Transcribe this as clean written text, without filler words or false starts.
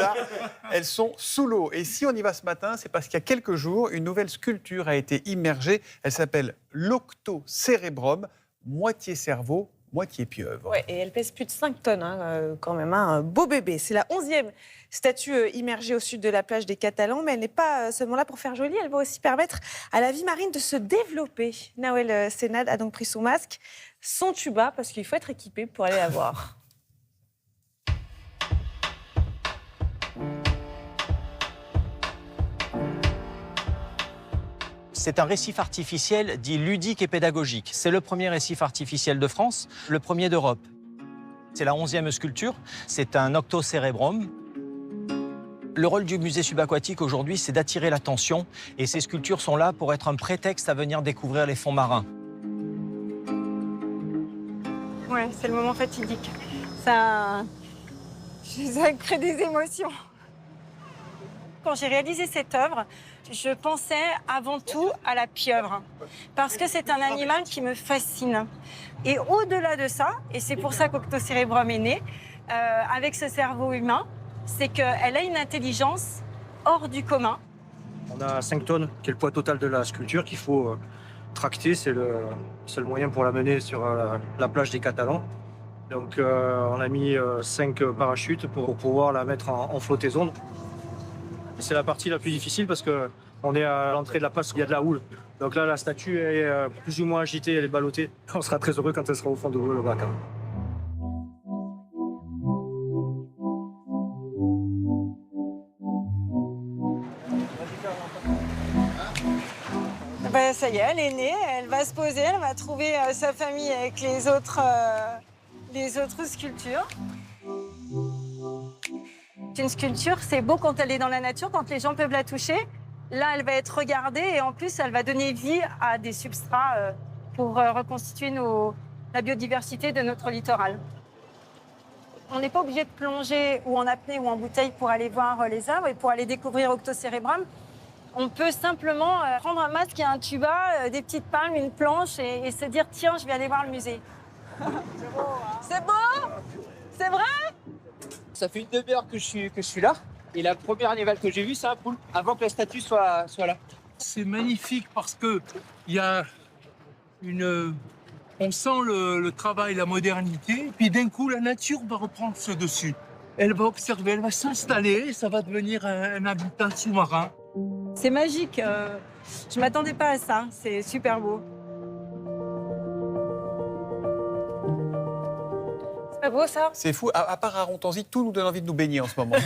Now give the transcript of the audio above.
là, elles sont sous l'eau. Et si on y va ce matin, c'est parce qu'il y a quelques jours, une nouvelle sculpture a été immergée. Elle s'appelle l'Octocérébrum, moitié cerveau, moitié pieuvre. Ouais, et elle pèse plus de 5 tonnes, quand même, un beau bébé. C'est la 11e statue immergée au sud de la plage des Catalans, mais elle n'est pas seulement là pour faire joli, elle va aussi permettre à la vie marine de se développer. Nawel Senad a donc pris son masque, son tuba, parce qu'il faut être équipé pour aller la voir. C'est un récif artificiel dit ludique et pédagogique. C'est le premier récif artificiel de France, le premier d'Europe. C'est la 11e sculpture, c'est un octocérébrum. Le rôle du musée subaquatique aujourd'hui, c'est d'attirer l'attention et ces sculptures sont là pour être un prétexte à venir découvrir les fonds marins. Ouais, c'est le moment fatidique. Ça crée des émotions. Quand j'ai réalisé cette œuvre, je pensais avant tout à la pieuvre, parce que c'est un animal qui me fascine. Et au-delà de ça, et c'est pour ça qu'Octocérébrum est né, avec ce cerveau humain, c'est qu'elle a une intelligence hors du commun. On a 5 tonnes, qui est le poids total de la sculpture, qu'il faut tracter. C'est le seul moyen pour l'amener sur la plage des Catalans. Donc on a mis 5 parachutes pour pouvoir la mettre en flottaison. C'est la partie la plus difficile parce qu'on est à l'entrée de la place où il y a de la houle. Donc là, la statue est plus ou moins agitée, elle est ballottée. On sera très heureux quand elle sera au fond de l'eau, le bac. Ben, ça y est, elle est née, elle va se poser, elle va trouver sa famille avec les autres sculptures. Une sculpture, c'est beau quand elle est dans la nature, quand les gens peuvent la toucher. Là, elle va être regardée et en plus, elle va donner vie à des substrats pour reconstituer la biodiversité de notre littoral. On n'est pas obligé de plonger ou en apnée ou en bouteille pour aller voir les œuvres et pour aller découvrir Octocérébrum. On peut simplement prendre un masque et un tuba, des petites palmes, une planche et se dire « Tiens, je vais aller voir le musée ». C'est beau, hein ? C'est beau ? C'est vrai ? Ça fait une demi-heure que je suis là. Et la première animal que j'ai vu, c'est un poulpe, avant que la statue soit là. C'est magnifique parce que il y a on sent le travail, la modernité. Puis d'un coup, la nature va reprendre ce dessus. Elle va observer, elle va s'installer. Ça va devenir un habitat sous-marin. C'est magique. Je m'attendais pas à ça. C'est super beau. C'est pas beau, ça ? C'est fou, à part à Rontanzi, tout nous donne envie de nous baigner en ce moment.